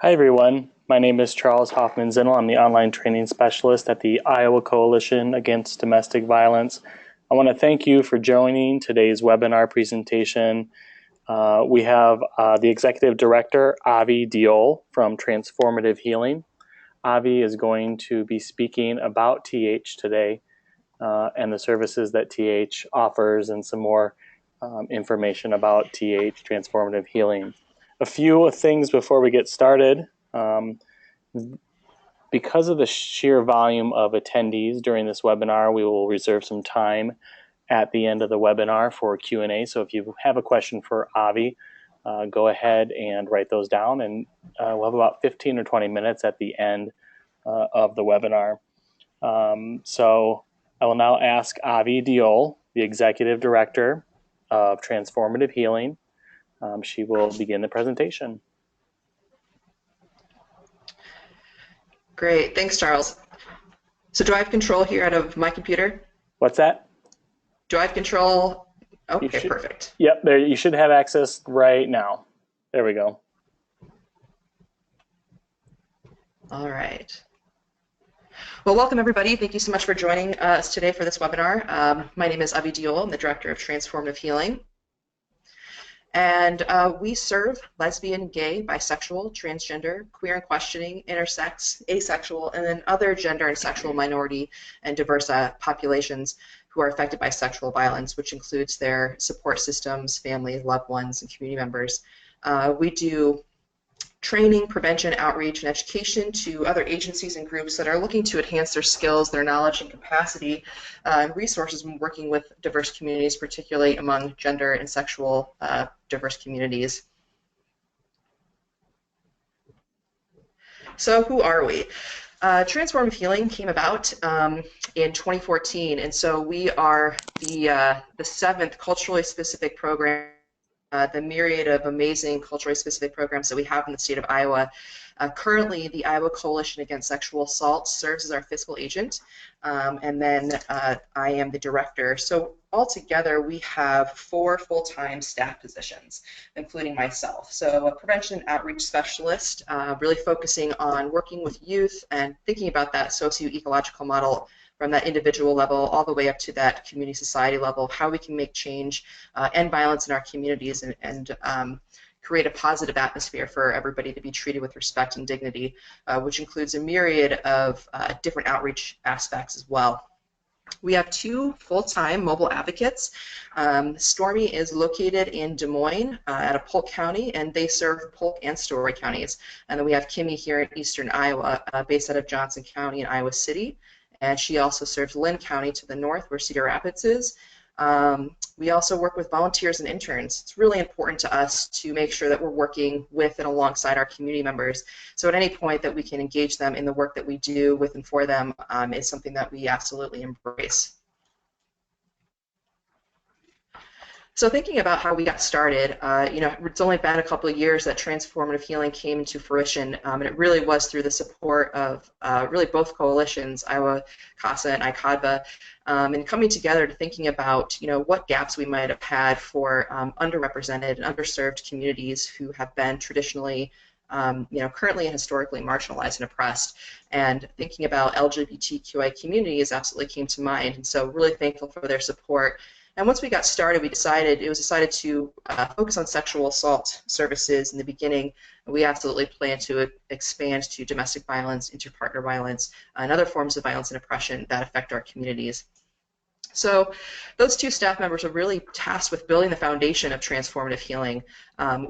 Hi everyone, my name is Charles Hoffman-Zinnel. I'm the online training specialist at the Iowa Coalition Against Domestic Violence. I want to thank you for joining today's webinar presentation. We have the Executive Director, Avi Diol from Transformative Healing. Avi is going to be speaking about TH today and the services that TH offers and some more information about TH, Transformative Healing. A few things before we get started. Because of the sheer volume of attendees during this webinar, we will reserve some time at the end of the webinar for Q&A. So if you have a question for Avi, go ahead and write those down, and we'll have about 15 or 20 minutes at the end of the webinar. So I will now ask Avi Diol, the Executive Director of Transformative Healing. She will begin the presentation. Great, thanks, Charles. So do I have control here out of my computer? What's that? Do I have control? Okay, perfect. Yep, there you should have access right now. There we go. All right. Well, welcome everybody. Thank you so much for joining us today for this webinar. My name is Avi Diol. I'm the Director of Transformative Healing. And we serve lesbian, gay, bisexual, transgender, queer and questioning, intersex, asexual, and then other gender and sexual minority and diverse populations who are affected by sexual violence, which includes their support systems, families, loved ones, and community members. We do training, prevention, outreach, and education to other agencies and groups that are looking to enhance their skills, their knowledge and capacity, and resources when working with diverse communities, particularly among gender and sexual diverse communities. So who are we? Transformative Healing came about in 2014, and so we are the 7th culturally specific program, the myriad of amazing culturally specific programs that we have in the state of Iowa. Currently, the Iowa Coalition Against Sexual Assault serves as our fiscal agent, and then I am the director. So altogether, we have 4 full-time staff positions, including myself. So a prevention and outreach specialist, really focusing on working with youth and thinking about that socio-ecological model from that individual level all the way up to that community society level, how we can make change, end violence in our communities, and create a positive atmosphere for everybody to be treated with respect and dignity, which includes a myriad of different outreach aspects as well. We have 2 full-time mobile advocates. Stormy is located in Des Moines out of Polk County, and they serve Polk and Story counties. And then we have Kimmy here in eastern Iowa, based out of Johnson County and Iowa City. And she also serves Lynn County to the north, where Cedar Rapids is. We also work with volunteers and interns. It's really important to us to make sure that we're working with and alongside our community members. So at any point that we can engage them in the work that we do with and for them is something that we absolutely embrace. So thinking about how we got started, you know, it's only been a couple of years that Transformative Healing came into fruition, and it really was through the support of really both coalitions, Iowa CASA and ICADVA, and coming together to thinking about, you know, what gaps we might have had for underrepresented and underserved communities who have been traditionally, you know, currently and historically marginalized and oppressed. And thinking about LGBTQI communities absolutely came to mind, and so really thankful for their support. And once we got started, it was decided to focus on sexual assault services in the beginning. We absolutely plan to expand to domestic violence, interpartner violence, and other forms of violence and oppression that affect our communities. So those 2 staff members are really tasked with building the foundation of Transformative Healing,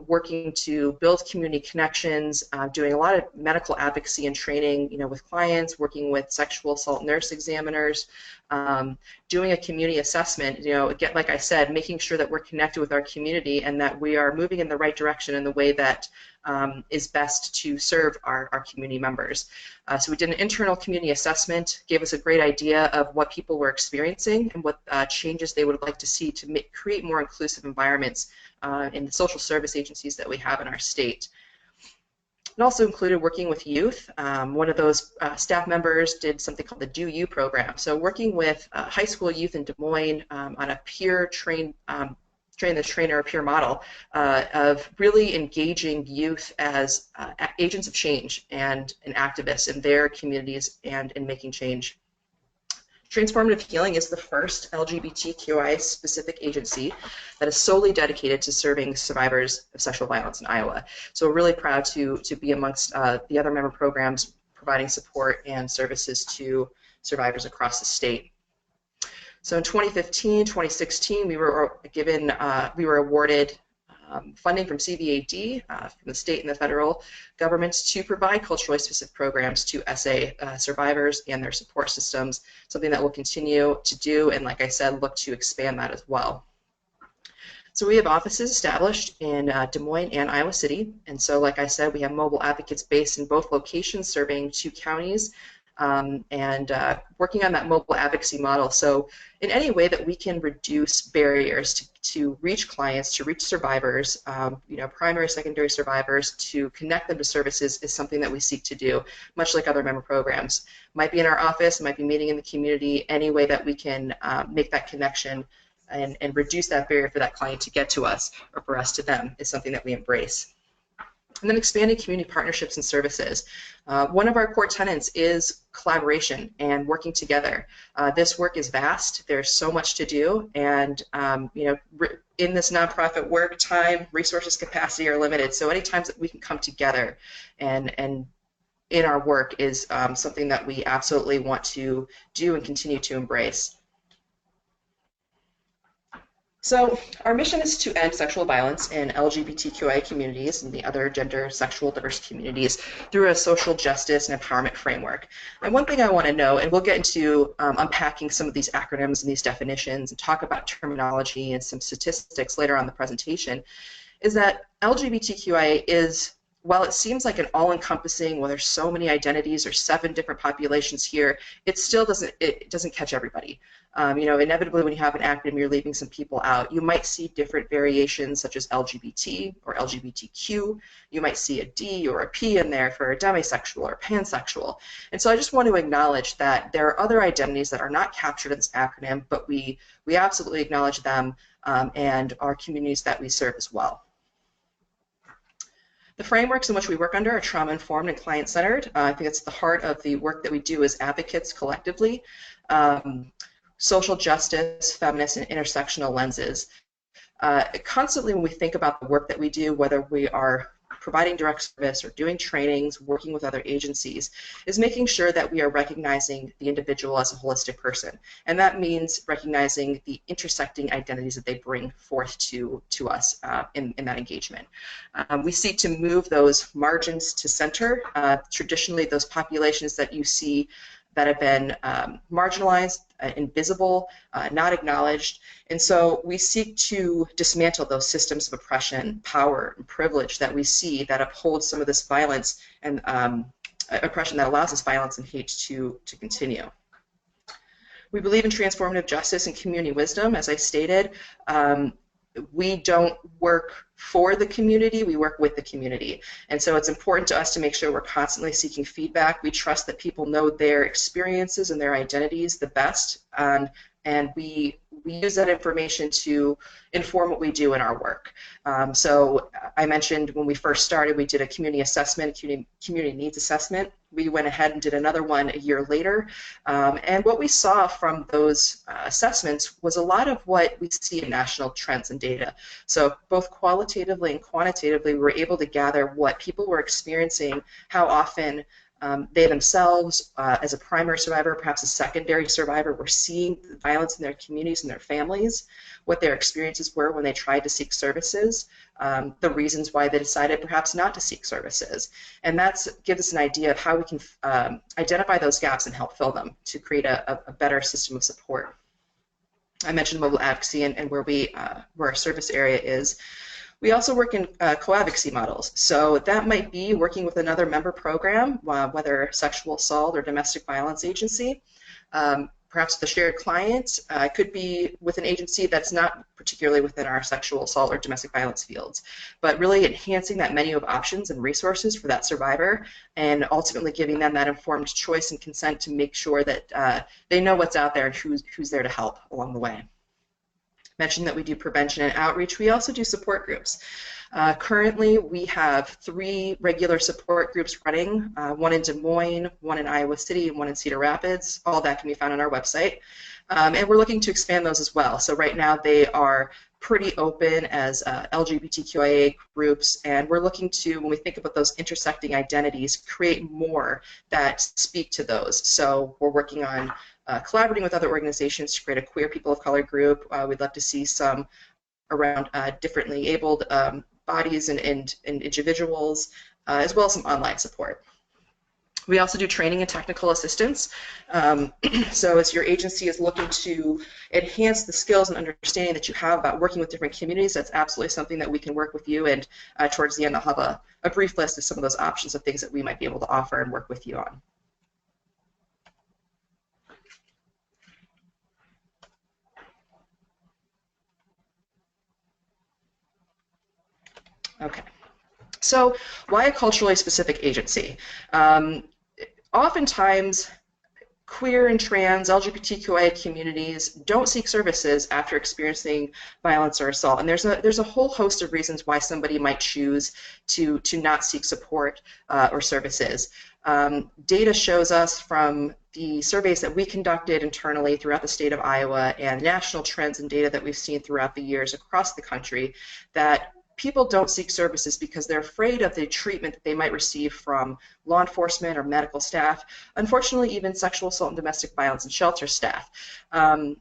working to build community connections, doing a lot of medical advocacy and training, you know, with clients, working with sexual assault nurse examiners, doing a community assessment, you know, again, like I said, making sure that we're connected with our community and that we are moving in the right direction in the way that is best to serve our community members. So we did an internal community assessment, gave us a great idea of what people were experiencing and what changes they would like to see to create more inclusive environments in the social service agencies that we have in our state. It also included working with youth. One of those staff members did something called the Do You program. So working with high school youth in Des Moines on a peer trained train the trainer, a peer model of really engaging youth as agents of change and activists in their communities and in making change. Transformative Healing is the first LGBTQI specific agency that is solely dedicated to serving survivors of sexual violence in Iowa. So we're really proud to be amongst the other member programs providing support and services to survivors across the state. So in 2015, 2016, we were awarded funding from CVAD, from the state and the federal governments, to provide culturally specific programs to SA survivors and their support systems, something that we'll continue to do, and like I said, look to expand that as well. So we have offices established in Des Moines and Iowa City, and so like I said, we have mobile advocates based in both locations serving 2 counties, and working on that mobile advocacy model. So in any way that we can reduce barriers to reach clients, to reach survivors, primary, secondary survivors, to connect them to services is something that we seek to do, much like other member programs. Might be in our office, might be meeting in the community, any way that we can make that connection and reduce that barrier for that client to get to us or for us to them is something that we embrace. And then expanding community partnerships and services. One of our core tenets is collaboration and working together. This work is vast. There's so much to do, and in this nonprofit work, time, resources, capacity are limited. So any times that we can come together and in our work is something that we absolutely want to do and continue to embrace. So our mission is to end sexual violence in LGBTQI communities and the other gender, sexual, diverse communities through a social justice and empowerment framework. And one thing I want to know, and we'll get into unpacking some of these acronyms and these definitions and talk about terminology and some statistics later on in the presentation, is that LGBTQI is, while it seems like an all-encompassing, well, there's so many identities or 7 different populations here, it still doesn't catch everybody. Inevitably when you have an acronym, you're leaving some people out. You might see different variations such as LGBT or LGBTQ. You might see a D or a P in there for a demisexual or pansexual. And so I just want to acknowledge that there are other identities that are not captured in this acronym, but we absolutely acknowledge them and our communities that we serve as well. The frameworks in which we work under are trauma-informed and client-centered. I think it's the heart of the work that we do as advocates collectively. Social justice, feminist, and intersectional lenses. Constantly when we think about the work that we do, whether we are providing direct service or doing trainings, working with other agencies, is making sure that we are recognizing the individual as a holistic person. And that means recognizing the intersecting identities that they bring forth to us in that engagement. We seek to move those margins to center. Traditionally, those populations that you see that have been marginalized, invisible, not acknowledged. And so we seek to dismantle those systems of oppression, power, and privilege that we see that uphold some of this violence and oppression that allows this violence and hate to continue. We believe in transformative justice and community wisdom, as I stated. We don't work for the community, we work with the community. And so it's important to us to make sure we're constantly seeking feedback. We trust that people know their experiences and their identities the best, and we use that information to inform what we do in our work. So I mentioned when we first started, we did a community assessment, community needs assessment. We went ahead and did another one a year later. And what we saw from those assessments was a lot of what we see in national trends and data. So both qualitatively and quantitatively, we were able to gather what people were experiencing, how often they themselves, as a primary survivor, perhaps a secondary survivor, were seeing violence in their communities and their families, what their experiences were when they tried to seek services, the reasons why they decided perhaps not to seek services. And that gives us an idea of how we can identify those gaps and help fill them to create a better system of support. I mentioned mobile advocacy and where our service area is. We also work in co-advocacy models. So that might be working with another member program, whether sexual assault or domestic violence agency. Perhaps the shared client could be with an agency that's not particularly within our sexual assault or domestic violence fields, but really enhancing that menu of options and resources for that survivor and ultimately giving them that informed choice and consent to make sure that they know what's out there and who's there to help along the way. mentioned that we do prevention and outreach. We also do support groups. Currently, we have 3 regular support groups running, one in Des Moines, one in Iowa City, and one in Cedar Rapids. All that can be found on our website. And we're looking to expand those as well. So right now they are pretty open as LGBTQIA groups, and we're looking to, when we think about those intersecting identities, create more that speak to those. So we're working on collaborating with other organizations to create a queer people of color group. We'd love to see some around differently abled bodies and individuals, as well as some online support. We also do training and technical assistance. So as your agency is looking to enhance the skills and understanding that you have about working with different communities, that's absolutely something that we can work with you. And towards the end, I'll have a brief list of some of those options of things that we might be able to offer and work with you on. Okay. So why a culturally specific agency? Oftentimes, queer and trans LGBTQIA communities don't seek services after experiencing violence or assault, and there's a whole host of reasons why somebody might choose to not seek support or services. Data shows us from the surveys that we conducted internally throughout the state of Iowa and national trends and data that we've seen throughout the years across the country that people don't seek services because they're afraid of the treatment that they might receive from law enforcement or medical staff, unfortunately even sexual assault and domestic violence and shelter staff. And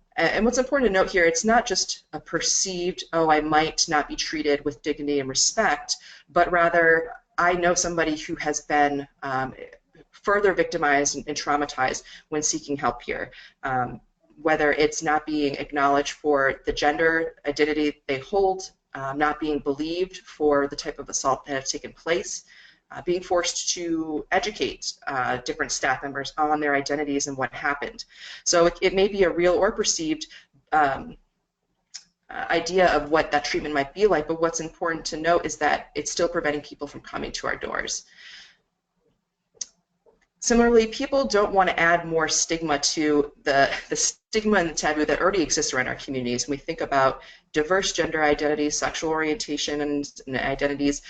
what's important to note here, it's not just a perceived, oh, I might not be treated with dignity and respect, but rather I know somebody who has been further victimized and traumatized when seeking help here. Whether it's not being acknowledged for the gender identity they hold, not being believed for the type of assault that has taken place, being forced to educate different staff members on their identities and what happened. So it may be a real or perceived idea of what that treatment might be like, but what's important to note is that it's still preventing people from coming to our doors. Similarly, people don't want to add more stigma to the stigma and the taboo that already exists around our communities. When we think about diverse gender identities, sexual orientation, and identities,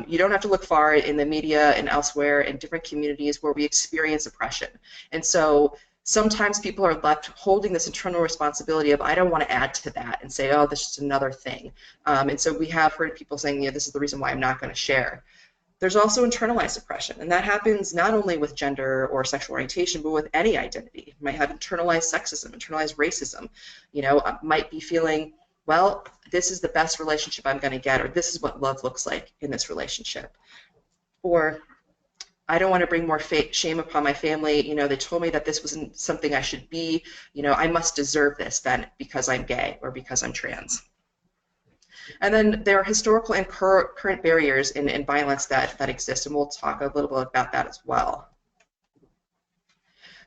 you don't have to look far in the media and elsewhere in different communities where we experience oppression. And so sometimes people are left holding this internal responsibility of, I don't want to add to that and say, oh, this is another thing. And so we have heard people saying, yeah, this is the reason why I'm not going to share. There's also internalized oppression, and that happens not only with gender or sexual orientation, but with any identity. You might have internalized sexism, internalized racism. You know, might be feeling, well, this is the best relationship I'm going to get, or this is what love looks like in this relationship. Or, I don't want to bring more shame upon my family. You know, they told me that this wasn't something I should be. You know, I must deserve this then because I'm gay or because I'm trans. And then there are historical and current barriers in violence that exist, and we'll talk a little bit about that as well.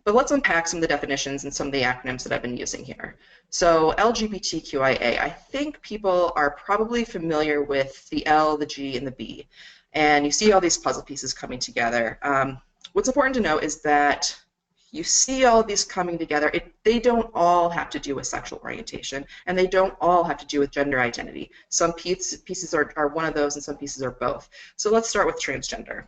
But let's unpack some of the definitions and some of the acronyms that I've been using here. So LGBTQIA, I think people are probably familiar with the L, the G, and the B. And you see all these puzzle pieces coming together. What's important to note is that you see all of these coming together. They don't all have to do with sexual orientation, and they don't all have to do with gender identity. Some pieces are one of those, and some pieces are both. So let's start with transgender.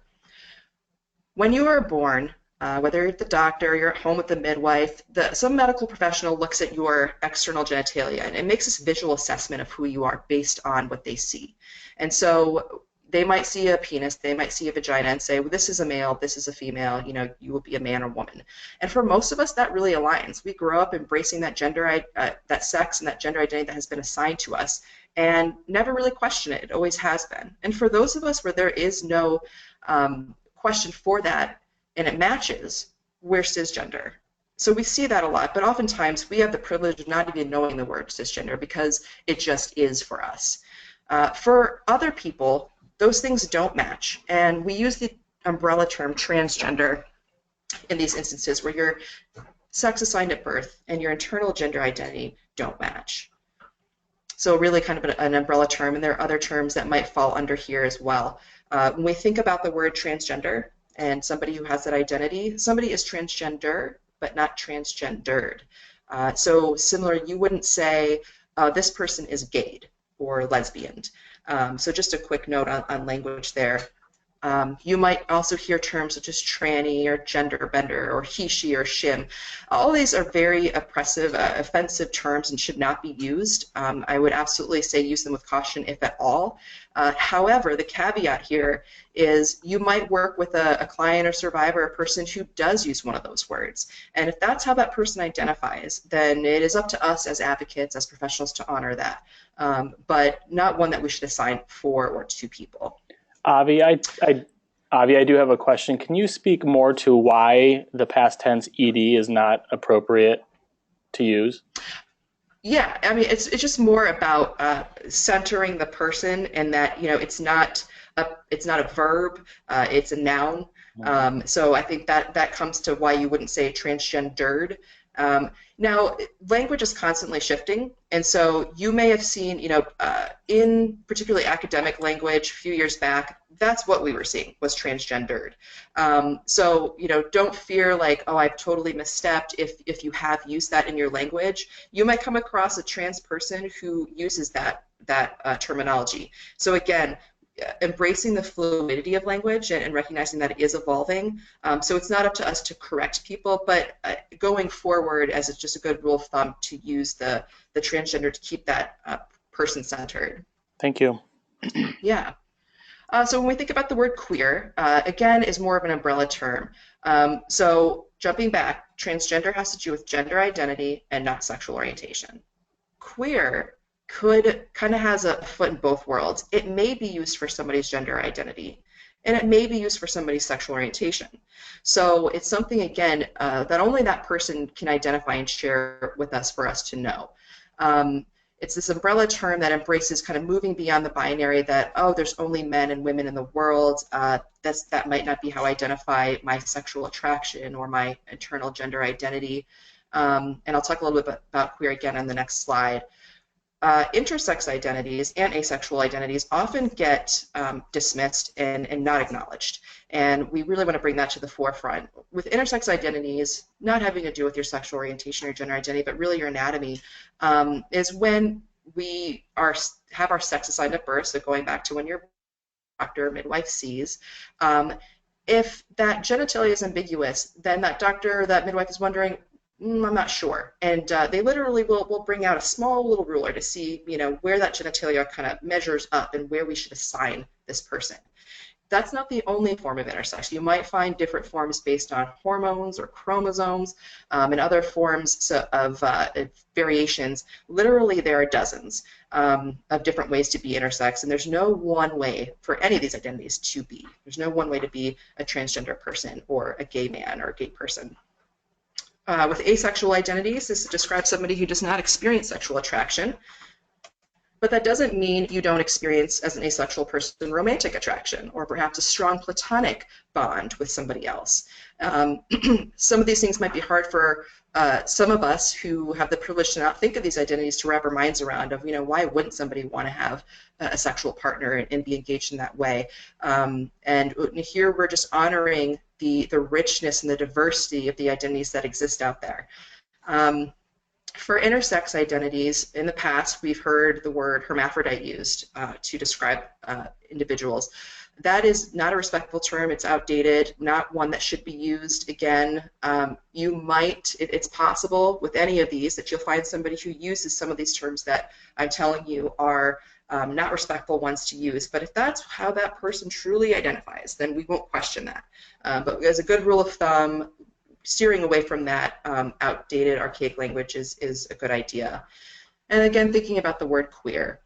When you are born, whether you're at the doctor, you're at home with the midwife, some medical professional looks at your external genitalia, and it makes this visual assessment of who you are based on what they see. And so they might see a penis, they might see a vagina and say, well, this is a male, this is a female, you know, you will be a man or woman. And for most of us, that really aligns. We grow up embracing that gender, that sex and that gender identity that has been assigned to us and never really question it. It always has been. And for those of us where there is no question for that and it matches, we're cisgender. So we see that a lot, but oftentimes we have the privilege of not even knowing the word cisgender because it just is for us. For other people, those things don't match, and we use the umbrella term transgender in these instances where your sex assigned at birth and your internal gender identity don't match. So really kind of an umbrella term, and there are other terms that might fall under here as well. When we think about the word transgender and somebody who has that identity, somebody is transgender but not transgendered. So similar, you wouldn't say, this person is gay or lesbian. So just a quick note on language there. You might also hear terms such as tranny or gender bender or he, she, or shim. All these are very oppressive, offensive terms and should not be used. I would absolutely say use them with caution, if at all. However, the caveat here is you might work with a client or survivor, a person who does use one of those words. And if that's how that person identifies, then it is up to us as advocates, as professionals, to honor that, but not one that we should assign for or to people. Avi, I do have a question. Can you speak more to why the past tense ed is not appropriate to use? Yeah, I mean, it's just more about centering the person, and that, you know, it's not a verb, it's a noun. So I think that comes to why you wouldn't say transgendered. Now, language is constantly shifting, and so you may have seen, you know, in particularly academic language a few years back, that's what we were seeing was transgendered. So, you know, don't fear like, oh, I've totally misstepped if you have used that in your language. You might come across a trans person who uses that terminology. So again, embracing the fluidity of language and recognizing that it is evolving. So it's not up to us to correct people, but going forward, as it's just a good rule of thumb, to use the transgender to keep that person-centered. Thank you. Yeah. So when we think about the word queer, again, is more of an umbrella term. So jumping back, transgender has to do with gender identity and not sexual orientation. Queer kind of has a foot in both worlds. It may be used for somebody's gender identity, and it may be used for somebody's sexual orientation. So it's something, again, that only that person can identify and share with us for us to know. It's this umbrella term that embraces kind of moving beyond the binary that, oh, there's only men and women in the world. That might not be how I identify my sexual attraction or my internal gender identity. And I'll talk a little bit about queer again on the next slide. Intersex identities and asexual identities often get dismissed and not acknowledged, and we really want to bring that to the forefront. With intersex identities not having to do with your sexual orientation or gender identity, but really your anatomy, is when we have our sex assigned at birth, so going back to when your doctor or midwife sees. If that genitalia is ambiguous, then that doctor or that midwife is wondering, I'm not sure, and they literally will bring out a small little ruler to see, you know, where that genitalia kind of measures up and where we should assign this person. That's not the only form of intersex. You might find different forms based on hormones or chromosomes and other forms of variations. Literally, there are dozens of different ways to be intersex, and there's no one way for any of these identities to be. There's no one way to be a transgender person or a gay man or a gay person. With asexual identities, this describes somebody who does not experience sexual attraction, but that doesn't mean you don't experience, as an asexual person, romantic attraction or perhaps a strong platonic bond with somebody else. Some of these things might be hard for some of us who have the privilege to not think of these identities to wrap our minds around of, you know, why wouldn't somebody want to have a sexual partner and be engaged in that way? And here we're just honoring the richness and the diversity of the identities that exist out there. For intersex identities, in the past, we've heard the word hermaphrodite used to describe individuals. That is not a respectful term. It's outdated, not one that should be used. Again, it's possible with any of these that you'll find somebody who uses some of these terms that I'm telling you are not respectful ones to use. But if that's how that person truly identifies, then we won't question that. But as a good rule of thumb, steering away from that outdated, archaic language is a good idea. And again, thinking about the word queer.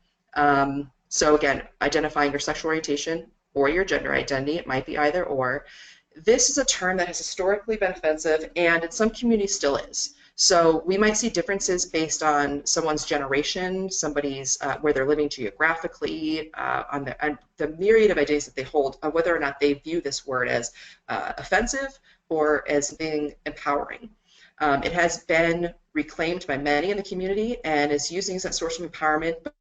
So again, identifying your sexual orientation or your gender identity, it might be either or. This is a term that has historically been offensive and in some communities still is. So we might see differences based on someone's generation, somebody's where they're living geographically, on the myriad of ideas that they hold, whether or not they view this word as offensive or as being empowering. It has been reclaimed by many in the community and is using as a source of empowerment, but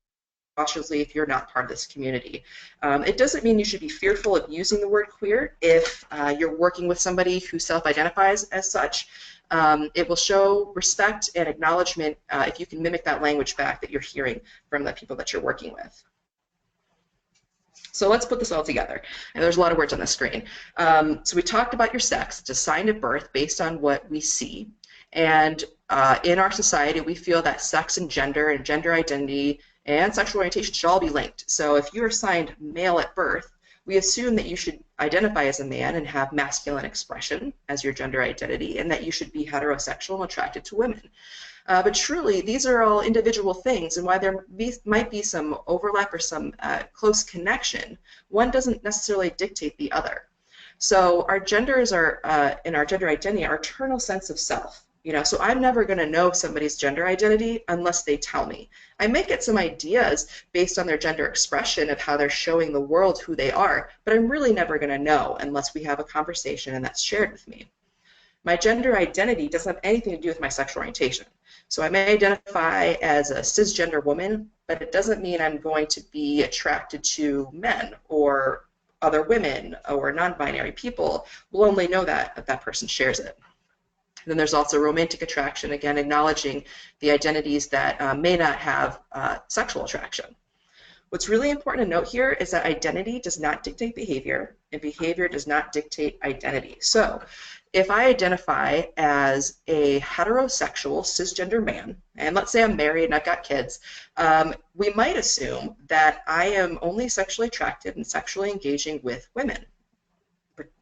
cautiously if you're not part of this community. It doesn't mean you should be fearful of using the word queer if you're working with somebody who self-identifies as such. It will show respect and acknowledgement if you can mimic that language back that you're hearing from the people that you're working with. So let's put this all together. And there's a lot of words on the screen. So we talked about your sex. It's assigned at birth based on what we see. And in our society, we feel that sex and gender identity and sexual orientation should all be linked. So if you're assigned male at birth, we assume that you should identify as a man and have masculine expression as your gender identity, and that you should be heterosexual and attracted to women. But truly, these are all individual things, and while there might be some overlap or some close connection, one doesn't necessarily dictate the other. So our genders are, in our gender identity, our eternal sense of self. So I'm never going to know somebody's gender identity unless they tell me. I may get some ideas based on their gender expression of how they're showing the world who they are, but I'm really never going to know unless we have a conversation and that's shared with me. My gender identity doesn't have anything to do with my sexual orientation. So I may identify as a cisgender woman, but it doesn't mean I'm going to be attracted to men or other women or non-binary people. We'll only know that if that person shares it. Then there's also romantic attraction, again, acknowledging the identities that may not have sexual attraction. What's really important to note here is that identity does not dictate behavior, and behavior does not dictate identity. So if I identify as a heterosexual cisgender man, and let's say I'm married and I've got kids, we might assume that I am only sexually attracted and sexually engaging with women,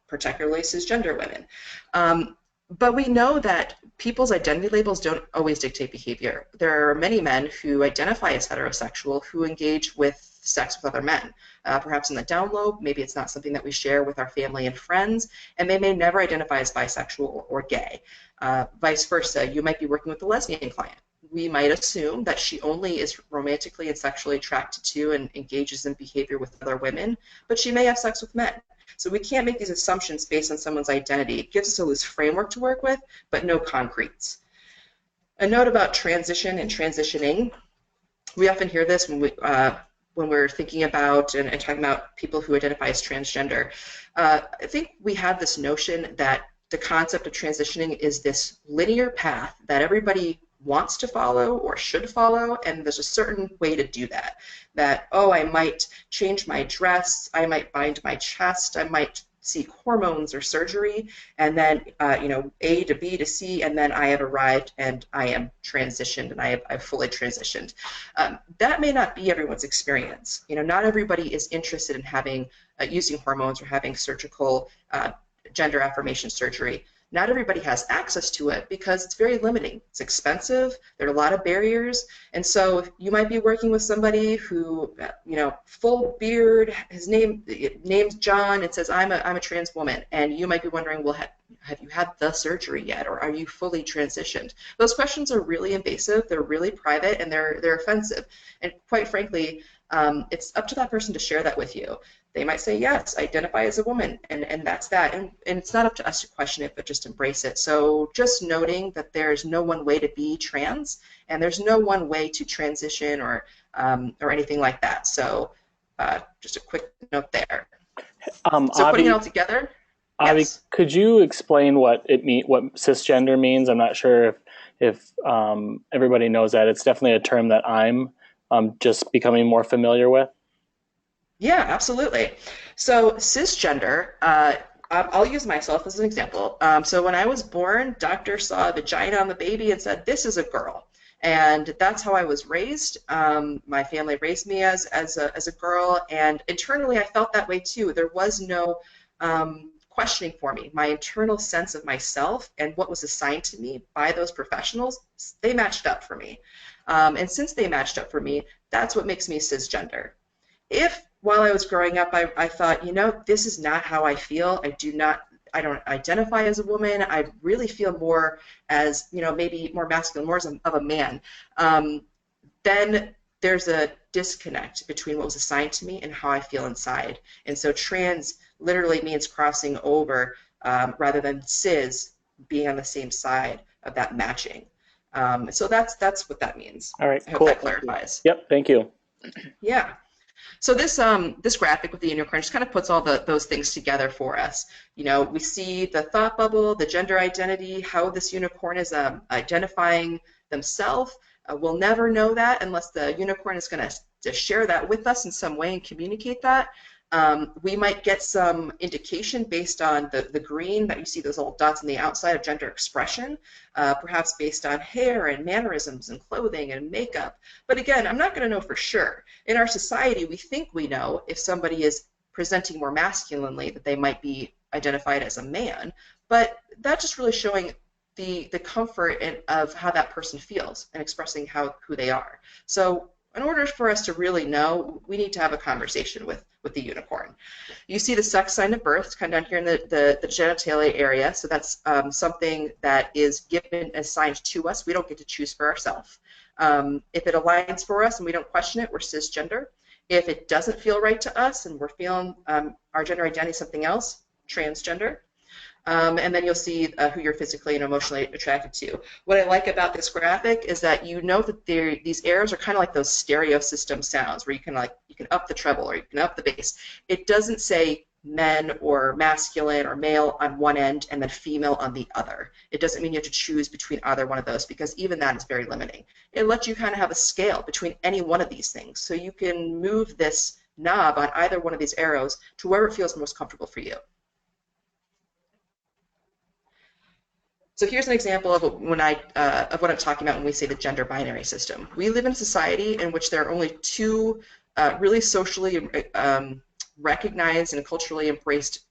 particularly cisgender women. But we know that people's identity labels don't always dictate behavior. There are many men who identify as heterosexual who engage with sex with other men, perhaps in the down low. Maybe it's not something that we share with our family and friends, and they may never identify as bisexual or gay. Vice versa, you might be working with a lesbian client. We might assume that she only is romantically and sexually attracted to and engages in behavior with other women, but she may have sex with men. So we can't make these assumptions based on someone's identity. It gives us a loose framework to work with, but no concretes. A note about transition and transitioning. We often hear this when we're thinking about and talking about people who identify as transgender. I think we have this notion that the concept of transitioning is this linear path that everybody wants to follow or should follow, and there's a certain way to do that. That, oh, I might change my dress, I might bind my chest, I might seek hormones or surgery, and then, A to B to C, and then I have arrived and I am transitioned and I've fully transitioned. That may not be everyone's experience. Not everybody is interested in having, using hormones or having surgical gender affirmation surgery. Not everybody has access to it because it's very limiting. It's expensive, there are a lot of barriers, and so you might be working with somebody who, full beard, his name's John, and says, I'm a trans woman, and you might be wondering, well, have you had the surgery yet, or are you fully transitioned? Those questions are really invasive, they're really private, and they're offensive, and quite frankly, it's up to that person to share that with you. They might say, yes, identify as a woman, and that's that. And it's not up to us to question it, but just embrace it. So just noting that there's no one way to be trans, and there's no one way to transition or anything like that. So just a quick note there. So putting it all together. Avi, yes. Could you explain what cisgender means? I'm not sure if everybody knows that. It's definitely a term that I'm just becoming more familiar with. Yeah, absolutely. So cisgender, I'll use myself as an example. So when I was born, doctor saw a vagina on the baby and said, this is a girl. And that's how I was raised. My family raised me as a girl, and internally I felt that way too. There was no questioning for me. My internal sense of myself and what was assigned to me by those professionals, they matched up for me. And since they matched up for me, that's what makes me cisgender. If while I was growing up, I thought, this is not how I feel. I don't identify as a woman. I really feel more as, maybe more masculine, more of a man. Then there's a disconnect between what was assigned to me and how I feel inside. And so trans literally means crossing over rather than cis being on the same side of that matching. So that's what that means. All right, I hope cool. that clarifies. Yep, thank you. Yeah. So this graphic with the unicorn just kind of puts all those things together for us. We see the thought bubble, the gender identity, how this unicorn is identifying themselves. We'll never know that unless the unicorn is going to share that with us in some way and communicate that. We might get some indication based on the green that you see those little dots on the outside of gender expression, perhaps based on hair and mannerisms and clothing and makeup. But again, I'm not going to know for sure. In our society, we think we know if somebody is presenting more masculinely that they might be identified as a man, but that's just really showing the comfort of how that person feels and expressing who they are. So in order for us to really know, we need to have a conversation with the unicorn. You see the sex sign of birth kind of down here in the genitalia area, so that's something that is given, assigned to us. We don't get to choose for ourselves. If it aligns for us and we don't question it, we're cisgender. If it doesn't feel right to us and we're feeling our gender identity something else, transgender. And then you'll see who you're physically and emotionally attracted to. What I like about this graphic is that you know that these arrows are kind of like those stereo system sounds, where you can up the treble or you can up the bass. It doesn't say men or masculine or male on one end and then female on the other. It doesn't mean you have to choose between either one of those, because even that is very limiting. It lets you kind of have a scale between any one of these things, so you can move this knob on either one of these arrows to wherever it feels most comfortable for you. So here's an example of what I'm talking about when we say the gender binary system. We live in a society in which there are only two really socially recognized and culturally embraced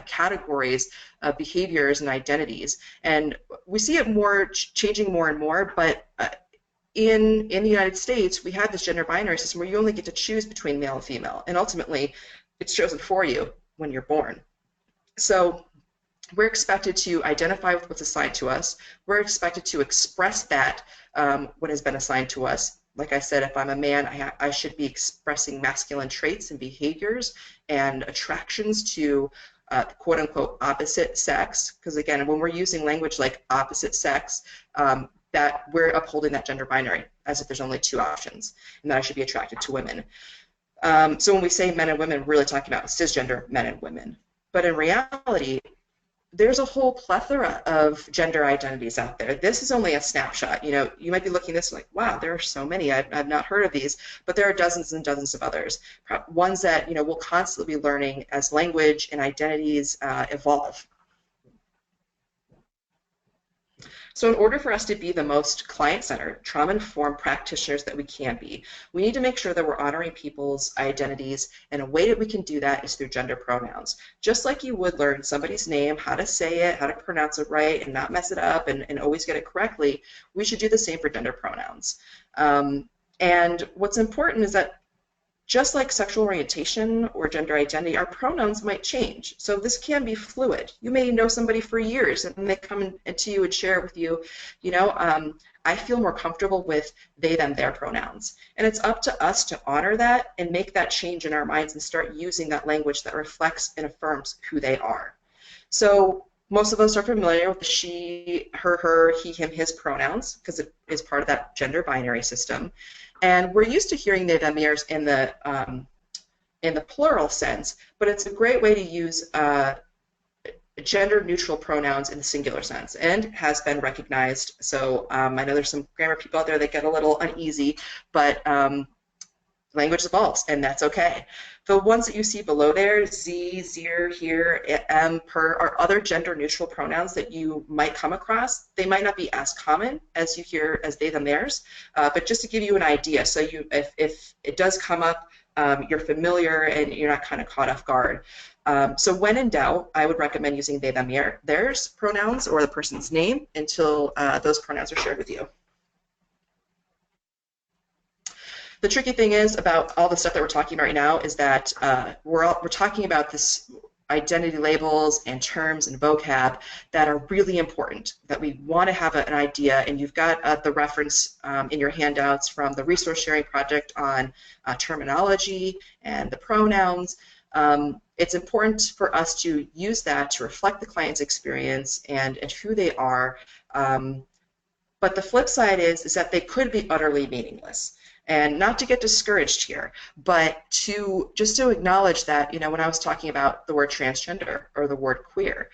categories of behaviors and identities, and we see it changing more and more. But in the United States, we have this gender binary system where you only get to choose between male and female, and ultimately, it's chosen for you when you're born. So we're expected to identify with what's assigned to us. We're expected to express that what has been assigned to us. Like I said, if I'm a man, I should be expressing masculine traits and behaviors and attractions to quote-unquote opposite sex, because again, when we're using language like opposite sex, that we're upholding that gender binary as if there's only two options, and that I should be attracted to women. So when we say men and women, we're really talking about cisgender men and women. But in reality, there's a whole plethora of gender identities out there. This is only a snapshot. You might be looking at this like, wow, there are so many. I've not heard of these, but there are dozens and dozens of others. Ones that we'll constantly be learning as language and identities evolve. So in order for us to be the most client-centered, trauma-informed practitioners that we can be, we need to make sure that we're honoring people's identities, and a way that we can do that is through gender pronouns. Just like you would learn somebody's name, how to say it, how to pronounce it right, and not mess it up, and always get it correctly, we should do the same for gender pronouns. And what's important is that just like sexual orientation or gender identity, our pronouns might change. So this can be fluid. You may know somebody for years, and they come to you and share with you, I feel more comfortable with they, them, their pronouns. And it's up to us to honor that and make that change in our minds and start using that language that reflects and affirms who they are. So most of us are familiar with the she, her, he, him, his pronouns, because it is part of that gender binary system. And we're used to hearing they, them, theirs in the plural sense, but it's a great way to use gender-neutral pronouns in the singular sense, and has been recognized. So I know there's some grammar people out there that get a little uneasy, but language evolves, and that's okay. The ones that you see below there, ze, zir, here, em, per, are other gender-neutral pronouns that you might come across. They might not be as common as you hear as they, them, theirs, but just to give you an idea, so if it does come up, you're familiar and you're not kind of caught off guard. So when in doubt, I would recommend using they, them, theirs pronouns or the person's name until those pronouns are shared with you. The tricky thing is about all the stuff that we're talking about right now is that we're talking about this identity labels and terms and vocab that are really important, that we want to have an idea, and you've got the reference in your handouts from the resource sharing project on terminology and the pronouns. It's important for us to use that to reflect the client's experience and who they are, but the flip side is that they could be utterly meaningless. And not to get discouraged here, but just to acknowledge that, when I was talking about the word transgender or the word queer,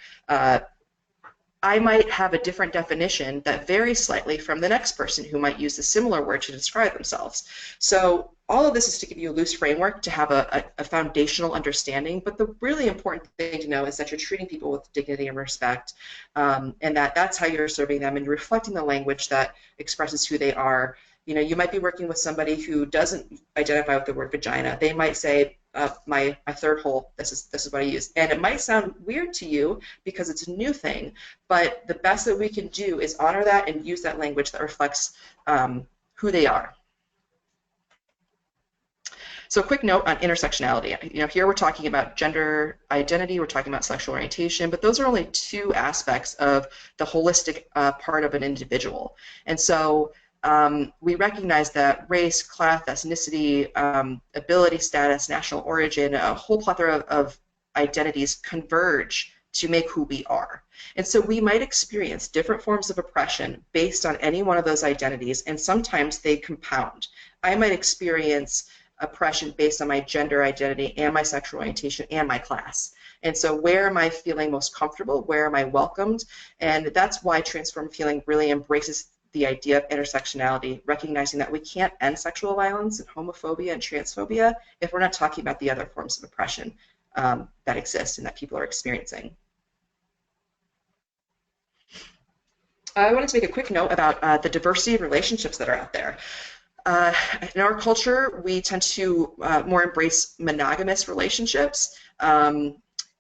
I might have a different definition that varies slightly from the next person who might use a similar word to describe themselves. So all of this is to give you a loose framework to have a foundational understanding, but the really important thing to know is that you're treating people with dignity and respect, and that's how you're serving them, and you're reflecting the language that expresses who they are. You might be working with somebody who doesn't identify with the word vagina. They might say, my third hole, this is what I use. And it might sound weird to you because it's a new thing, but the best that we can do is honor that and use that language that reflects who they are. So a quick note on intersectionality. Here we're talking about gender identity, we're talking about sexual orientation, but those are only two aspects of the holistic part of an individual. And so we recognize that race, class, ethnicity, ability status, national origin, a whole plethora of identities converge to make who we are. And so we might experience different forms of oppression based on any one of those identities, and sometimes they compound. I might experience oppression based on my gender identity and my sexual orientation and my class. And so where am I feeling most comfortable? Where am I welcomed? And that's why Transformative Healing really embraces the idea of intersectionality, recognizing that we can't end sexual violence and homophobia and transphobia if we're not talking about the other forms of oppression that exist and that people are experiencing. I wanted to make a quick note about the diversity of relationships that are out there. In our culture, we tend to more embrace monogamous relationships,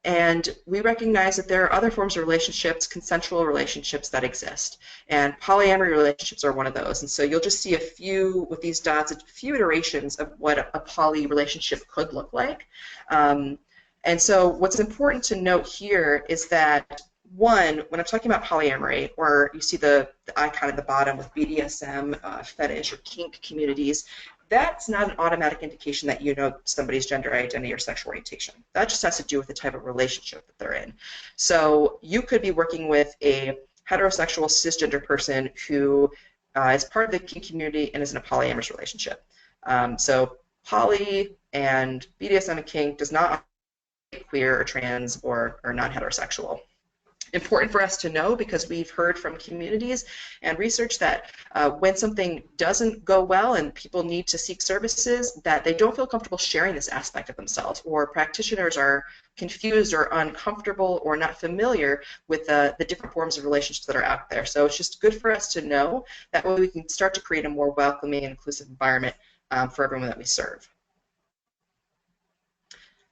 and we recognize that there are other forms of relationships, consensual relationships that exist, and polyamory relationships are one of those. And so you'll just see a few, with these dots, a few iterations of what a poly relationship could look like. And so what's important to note here is that, one, when I'm talking about polyamory, or you see the icon at the bottom with BDSM, fetish, or kink communities, that's not an automatic indication that you know somebody's gender identity or sexual orientation. That just has to do with the type of relationship that they're in. So you could be working with a heterosexual cisgender person who is part of the kink community and is in a polyamorous relationship. So poly and BDSM and kink does not make queer or trans or non-heterosexual. Important for us to know, because we've heard from communities and research that when something doesn't go well and people need to seek services, that they don't feel comfortable sharing this aspect of themselves, or practitioners are confused or uncomfortable or not familiar with the different forms of relationships that are out there. So it's just good for us to know, that way we can start to create a more welcoming and inclusive environment for everyone that we serve.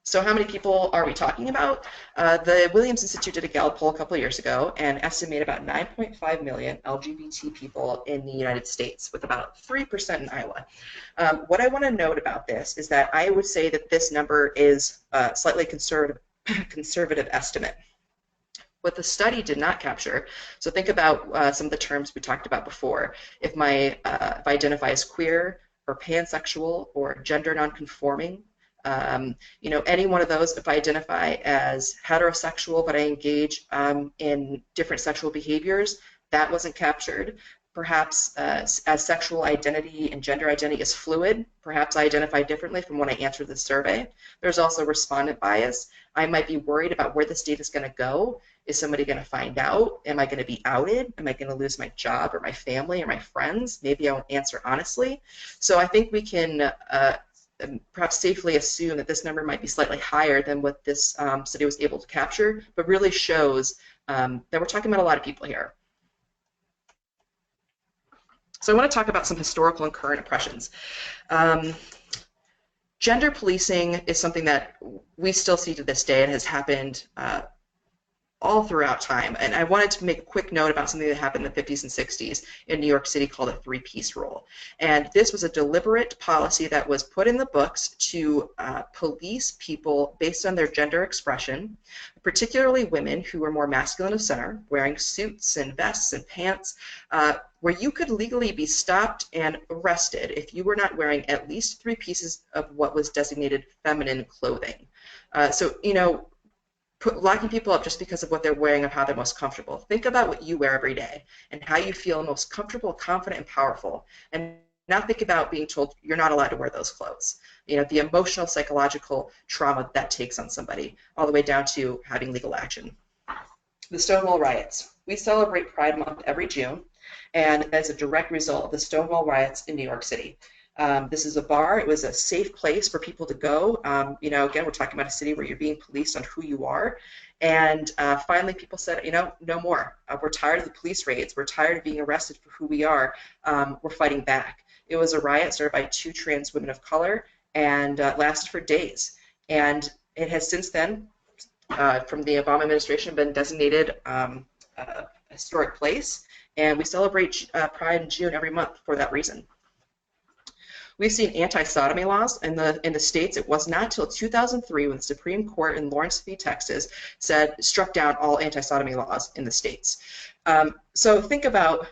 So how many people are we talking about? The Williams Institute did a Gallup poll a couple of years ago and estimated about 9.5 million LGBT people in the United States, with about 3% in Iowa. What I want to note about this is that I would say that this number is a slightly conservative estimate. What the study did not capture, so think about some of the terms we talked about before. If I identify as queer or pansexual or gender nonconforming, any one of those, if I identify as heterosexual but I engage in different sexual behaviors, that wasn't captured. Perhaps as sexual identity and gender identity is fluid, perhaps I identify differently from when I answered the survey. There's also respondent bias. I might be worried about where this data is going to go. Is somebody going to find out? Am I going to be outed? Am I going to lose my job or my family or my friends? Maybe I won't answer honestly. So I think we can perhaps safely assume that this number might be slightly higher than what this study was able to capture, but really shows that we're talking about a lot of people here. So I want to talk about some historical and current oppressions. Gender policing is something that we still see to this day and has happened all throughout time. And I wanted to make a quick note about something that happened in the 50s and 60s in New York City called a three-piece rule. And this was a deliberate policy that was put in the books to police people based on their gender expression, particularly women who were more masculine of center, wearing suits and vests and pants, where you could legally be stopped and arrested if you were not wearing at least 3 pieces of what was designated feminine clothing. Locking people up just because of what they're wearing or how they're most comfortable. Think about what you wear every day and how you feel most comfortable, confident, and powerful. And Now think about being told you're not allowed to wear those clothes. You know, the emotional, psychological trauma that takes on somebody, all the way down to having legal action. The Stonewall riots. We celebrate Pride Month every June, and as a direct result of the Stonewall riots in New York City. This is a bar. It was a safe place for people to go. You know, again, we're talking about a city where you're being policed on who you are. And finally, people said, you know, no more. We're tired of the police raids. We're tired of being arrested for who we are. We're fighting back. It was a riot started by 2 trans women of color and lasted for days. And it has since then, from the Obama administration, been designated a historic place. And we celebrate Pride in June every month for that reason. We've seen anti-sodomy laws in the states. It was not until 2003 when the Supreme Court in Lawrence v. Texas struck down all anti-sodomy laws in the states. So think about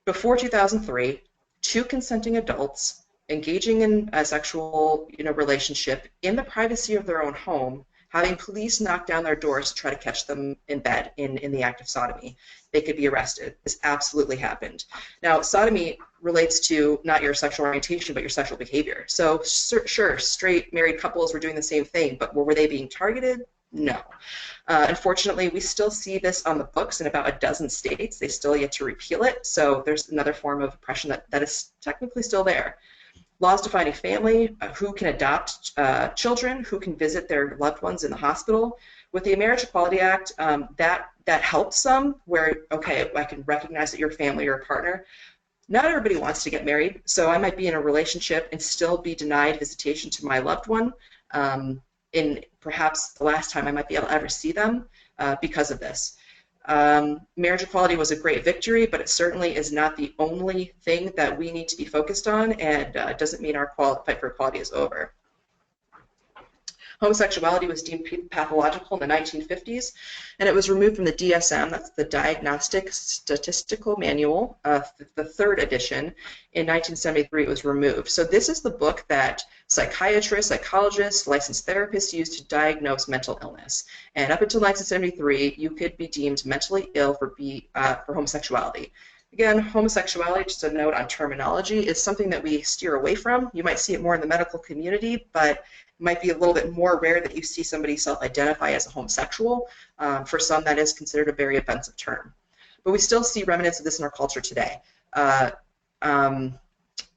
before 2003, 2 consenting adults engaging in a sexual relationship in the privacy of their own home, having police knock down their doors to try to catch them in bed in the act of sodomy. They could be arrested. This absolutely happened. Now, sodomy relates to not your sexual orientation, but your sexual behavior. So sure, straight married couples were doing the same thing, but were they being targeted? No. Unfortunately, we still see this on the books in about a dozen states. They still yet to repeal it, so there's another form of oppression that is technically still there. Laws defining family, who can adopt children, who can visit their loved ones in the hospital. With the Marriage Equality Act, that helped some, where, okay, I can recognize that you're a family or a partner. Not everybody wants to get married, so I might be in a relationship and still be denied visitation to my loved one in perhaps the last time I might be able to ever see them because of this. Marriage equality was a great victory, but it certainly is not the only thing that we need to be focused on, and it doesn't mean our fight for equality is over. Homosexuality was deemed pathological in the 1950s, and it was removed from the DSM, that's the Diagnostic Statistical Manual, the 3rd edition. In 1973, it was removed. So this is the book that psychiatrists, psychologists, licensed therapists use to diagnose mental illness. And up until 1973, you could be deemed mentally ill for homosexuality. Again, homosexuality, just a note on terminology, is something that we steer away from. You might see it more in the medical community, but it might be a little bit more rare that you see somebody self-identify as a homosexual. For some, that is considered a very offensive term. But we still see remnants of this in our culture today.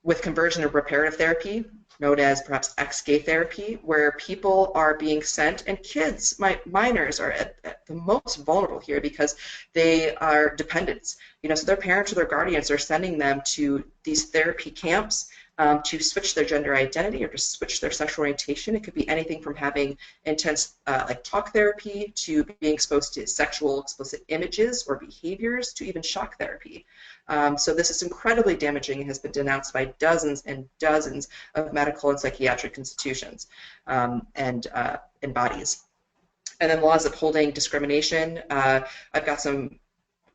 With conversion and reparative therapy, known as perhaps ex-gay therapy, where people are being sent, and kids, minors, are at the most vulnerable here because they are dependents. So their parents or their guardians are sending them to these therapy camps to switch their gender identity or to switch their sexual orientation. It could be anything from having intense like talk therapy to being exposed to sexual explicit images or behaviors to even shock therapy. So this is incredibly damaging and has been denounced by dozens and dozens of medical and psychiatric institutions and bodies. And then laws upholding discrimination. I've got some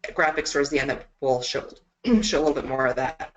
graphics towards the end that will show a little bit more of that.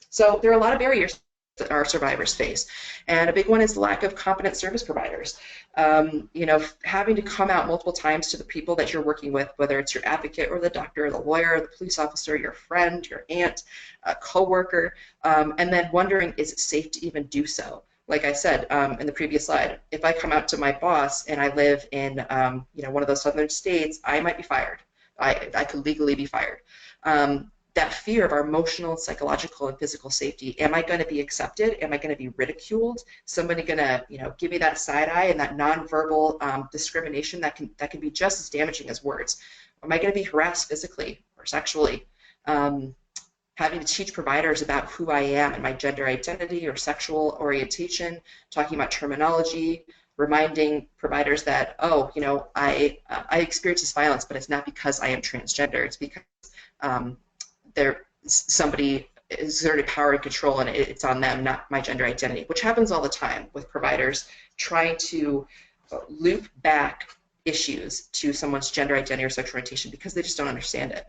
So there are a lot of barriers that our survivors face, and a big one is the lack of competent service providers. Having to come out multiple times to the people that you're working with, whether it's your advocate or the doctor, the lawyer, the police officer, your friend, your aunt, a coworker, and then wondering, is it safe to even do so? Like I said in the previous slide, if I come out to my boss and I live in one of those southern states, I might be fired. I could legally be fired. That fear of our emotional, psychological, and physical safety. Am I going to be accepted? Am I going to be ridiculed? Somebody going to, give me that side eye and that nonverbal discrimination that can be just as damaging as words? Am I going to be harassed physically or sexually? Having to teach providers about who I am and my gender identity or sexual orientation, talking about terminology, reminding providers that, I experience this violence, but it's not because I am transgender. It's because somebody exerted power and control, and it's on them, not my gender identity, which happens all the time with providers trying to loop back issues to someone's gender identity or sexual orientation because they just don't understand it.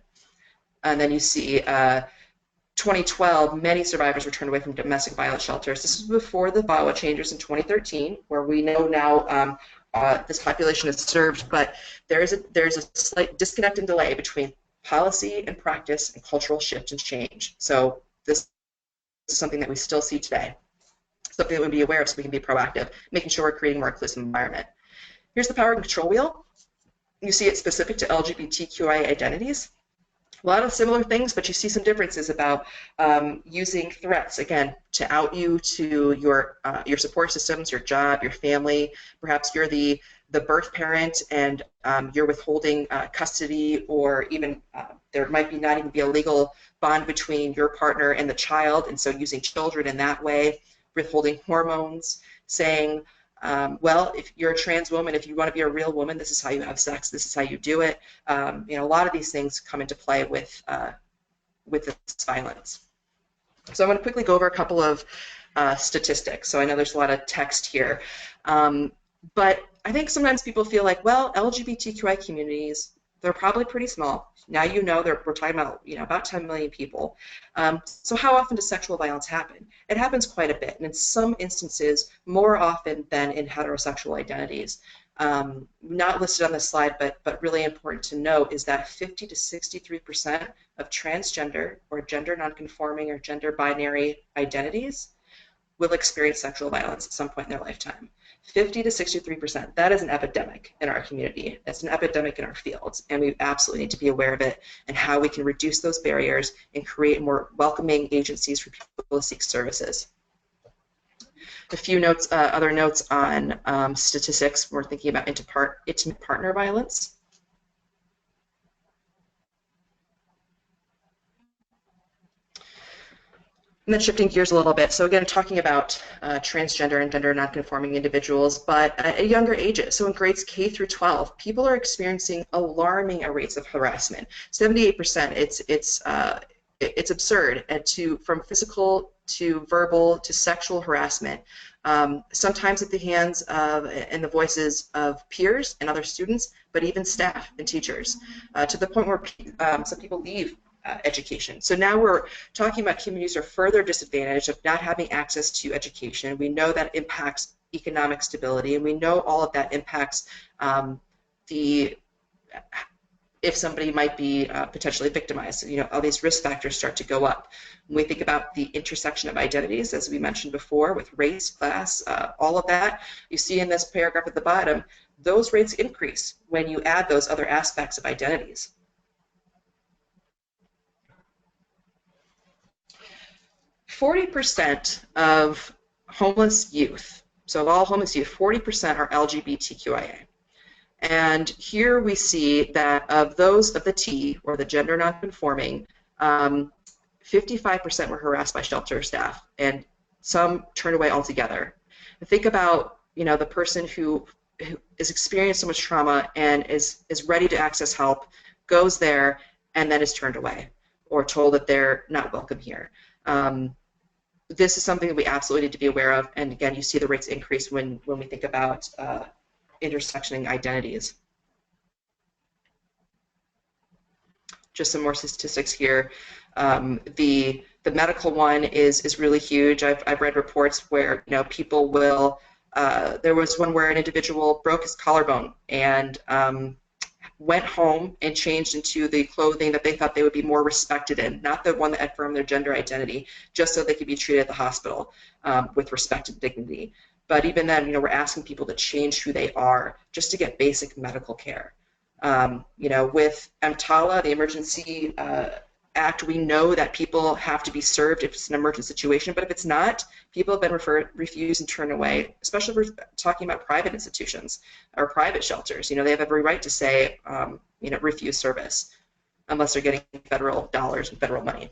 And then you see 2012, many survivors were turned away from domestic violence shelters. This was before the VAWA changes in 2013, where we know now this population is served, but there's a slight disconnect and delay between policy and practice and cultural shift and change. So this is something that we still see today, something that we be aware of so we can be proactive, making sure we're creating a more inclusive environment. Here's the power and control wheel. You see it specific to LGBTQIA identities. A lot of similar things, but you see some differences about using threats, again, to out you to your support systems, your job, your family. Perhaps you're the birth parent and you're withholding custody, or even there might be not even be a legal bond between your partner and the child, and so using children in that way, withholding hormones, saying, well, if you're a trans woman, if you want to be a real woman, this is how you have sex, this is how you do it. You know, a lot of these things come into play with this violence. So I'm going to quickly go over a couple of statistics. So I know there's a lot of text here. But I think sometimes people feel like, well, LGBTQI communities, they're probably pretty small. Now you know we're talking about, you know, about 10 million people. So how often does sexual violence happen? It happens quite a bit, and in some instances more often than in heterosexual identities. Not listed on this slide, but really important to note is that 50 to 63% of transgender or gender nonconforming or gender binary identities will experience sexual violence at some point in their lifetime. 50 to 63%. That is an epidemic in our community. It's an epidemic in our fields, and we absolutely need to be aware of it and how we can reduce those barriers and create more welcoming agencies for people to seek services. A few notes, other notes on statistics. We're thinking about intimate partner violence. And then shifting gears a little bit, so again, talking about transgender and gender nonconforming individuals, but at younger ages, so in grades K through 12, people are experiencing alarming rates of harassment. 78%. It's absurd, and from physical to verbal to sexual harassment, sometimes at the hands of and the voices of peers and other students, but even staff and teachers, to the point where some people leave education. So now we're talking about communities who are further disadvantaged of not having access to education. We know that impacts economic stability, and we know all of that impacts if somebody might be potentially victimized. You know, all these risk factors start to go up. When we think about the intersection of identities, as we mentioned before, with race, class, all of that, you see in this paragraph at the bottom, those rates increase when you add those other aspects of identities. 40% of homeless youth, so of all homeless youth, 40% are LGBTQIA. And here we see that of those of the T, or the gender nonconforming, 55% were harassed by shelter staff, and some turned away altogether. Think about, you know, the person who is experienced so much trauma and is ready to access help, goes there, and then is turned away or told that they're not welcome here. This is something that we absolutely need to be aware of, and again, you see the rates increase when we think about intersectioning identities. Just some more statistics here. The medical one is really huge. I've read reports where, you know, people will. There was one where an individual broke his collarbone and went home and changed into the clothing that they thought they would be more respected in, not the one that affirmed their gender identity, just so they could be treated at the hospital with respect and dignity. But even then, you know, we're asking people to change who they are just to get basic medical care. You know, with EMTALA, the Emergency Act, we know that people have to be served if it's an emergent situation, but if it's not, people have been refused and turned away, especially if we're talking about private institutions or private shelters. You know, they have every right to say, you know, refuse service unless they're getting federal dollars and federal money.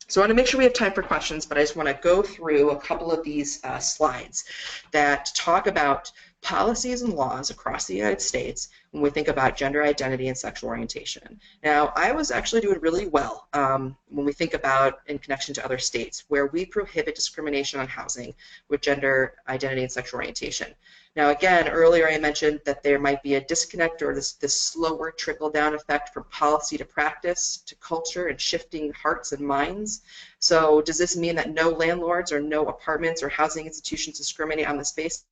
So I want to make sure we have time for questions, but I just want to go through a couple of these slides that talk about policies and laws across the United States when we think about gender identity and sexual orientation. Now, I was actually doing really well when we think about in connection to other states where we prohibit discrimination on housing with gender identity and sexual orientation. Now, again, earlier I mentioned that there might be a disconnect or this slower trickle-down effect from policy to practice to culture and shifting hearts and minds. So does this mean that no landlords or no apartments or housing institutions discriminate on this basis?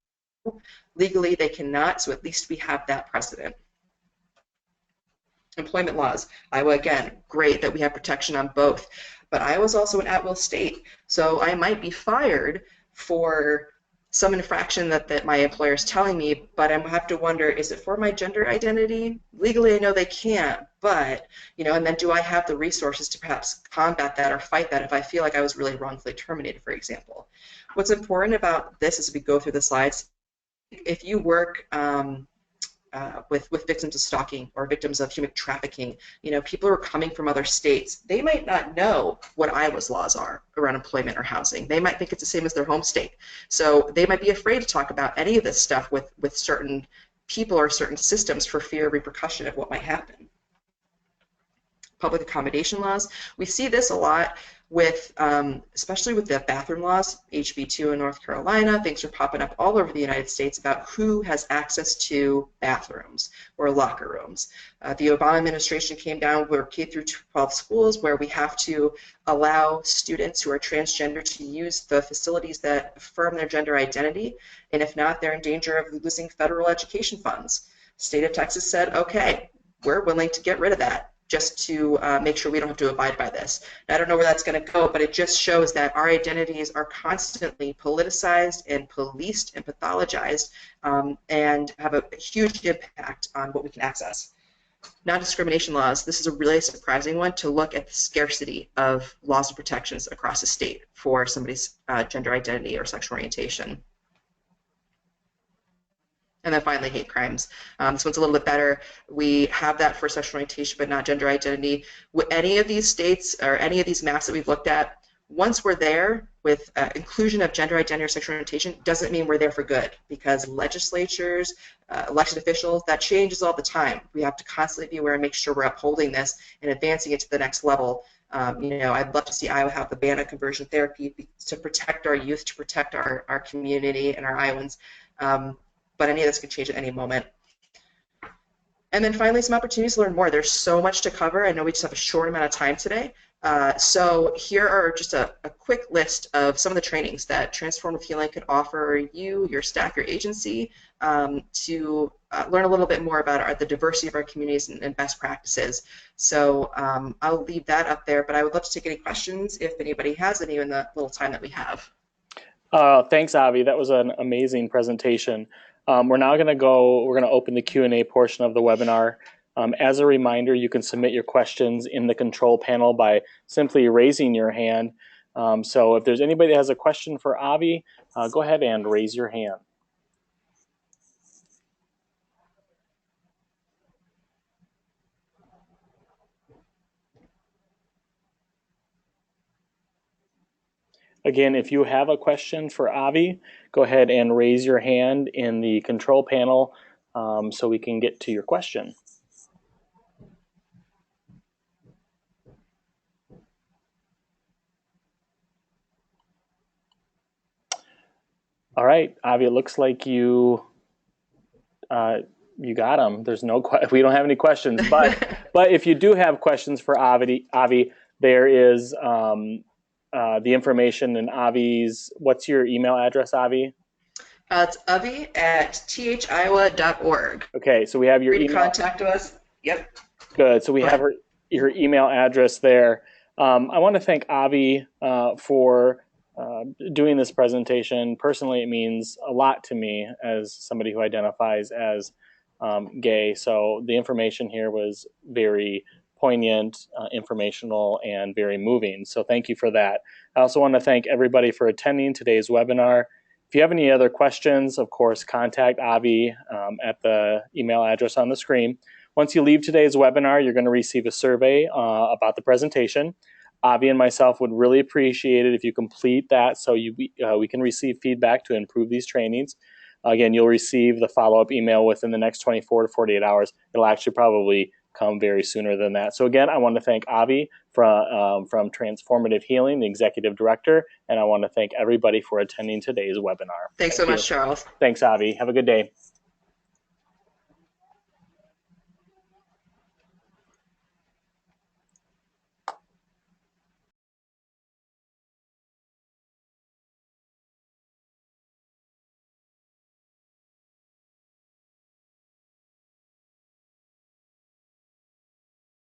Legally, they cannot, so at least we have that precedent. Employment laws. Iowa, again, great that we have protection on both. but Iowa's also an at-will state. So I might be fired for some infraction that my employer is telling me, but I have to wonder, is it for my gender identity? Legally, I know they can't, but, and then do I have the resources to perhaps combat that or fight that if I feel like I was really wrongfully terminated, for example? What's important about this as we go through the slides, if you work with victims of stalking or victims of human trafficking, people who are coming from other states, they might not know what Iowa's laws are around employment or housing. They might think it's the same as their home state. So they might be afraid to talk about any of this stuff with certain people or certain systems for fear of repercussion of what might happen. Public accommodation laws. We see this a lot with, especially with the bathroom laws, HB2 in North Carolina. Things are popping up all over the United States about who has access to bathrooms or locker rooms. The Obama administration came down where K through 12 schools where we have to allow students who are transgender to use the facilities that affirm their gender identity, and if not, they're in danger of losing federal education funds. State of Texas said, okay, we're willing to get rid of that, just to make sure we don't have to abide by this. Now, I don't know where that's going to go, but it just shows that our identities are constantly politicized and policed and pathologized, and have a huge impact on what we can access. Non-discrimination laws. This is a really surprising one to look at the scarcity of laws and protections across the state for somebody's gender identity or sexual orientation. And then finally, hate crimes. This one's a little bit better. We have that for sexual orientation, but not gender identity. With any of these states or any of these maps that we've looked at, once we're there with inclusion of gender identity or sexual orientation, doesn't mean we're there for good, because legislatures, elected officials, that changes all the time. We have to constantly be aware and make sure we're upholding this and advancing it to the next level. I'd love to see Iowa have the ban on conversion therapy to protect our youth, to protect our community and our Iowans. But any of this can change at any moment. And then finally, some opportunities to learn more. There's so much to cover. I know we just have a short amount of time today. So here are just a quick list of some of the trainings that Transformative Healing could offer you, your staff, your agency, to learn a little bit more about the diversity of our communities and best practices. So I'll leave that up there, but I would love to take any questions if anybody has any in the little time that we have. Thanks, Avi. That was an amazing presentation. We're now going to open the Q&A portion of the webinar. As a reminder, you can submit your questions in the control panel by simply raising your hand. So if there's anybody that has a question for Avi, go ahead and raise your hand. Again, if you have a question for Avi, go ahead and raise your hand in the control panel so we can get to your question. All right, Avi, it looks like you got them. There's we don't have any questions, but if you do have questions for Avi, there is the information in Avi's. What's your email address, Avi? It's avi@thiowa.org. Okay, so we have your email. Contact us. Yep. Good. So we have your email address there. I want to thank Avi for doing this presentation. Personally, it means a lot to me as somebody who identifies as gay. So the information here was very poignant, informational, and very moving. So thank you for that. I also want to thank everybody for attending today's webinar. If you have any other questions, of course, contact Avi at the email address on the screen. Once you leave today's webinar, you're going to receive a survey about the presentation. Avi and myself would really appreciate it if you complete that so we can receive feedback to improve these trainings. Again, you'll receive the follow-up email within the next 24 to 48 hours. It'll actually probably come very sooner than that. So again, I want to thank Avi from Transformative Healing, the Executive Director, and I want to thank everybody for attending today's webinar. Thanks so much, Charles. Thanks, Avi. Have a good day.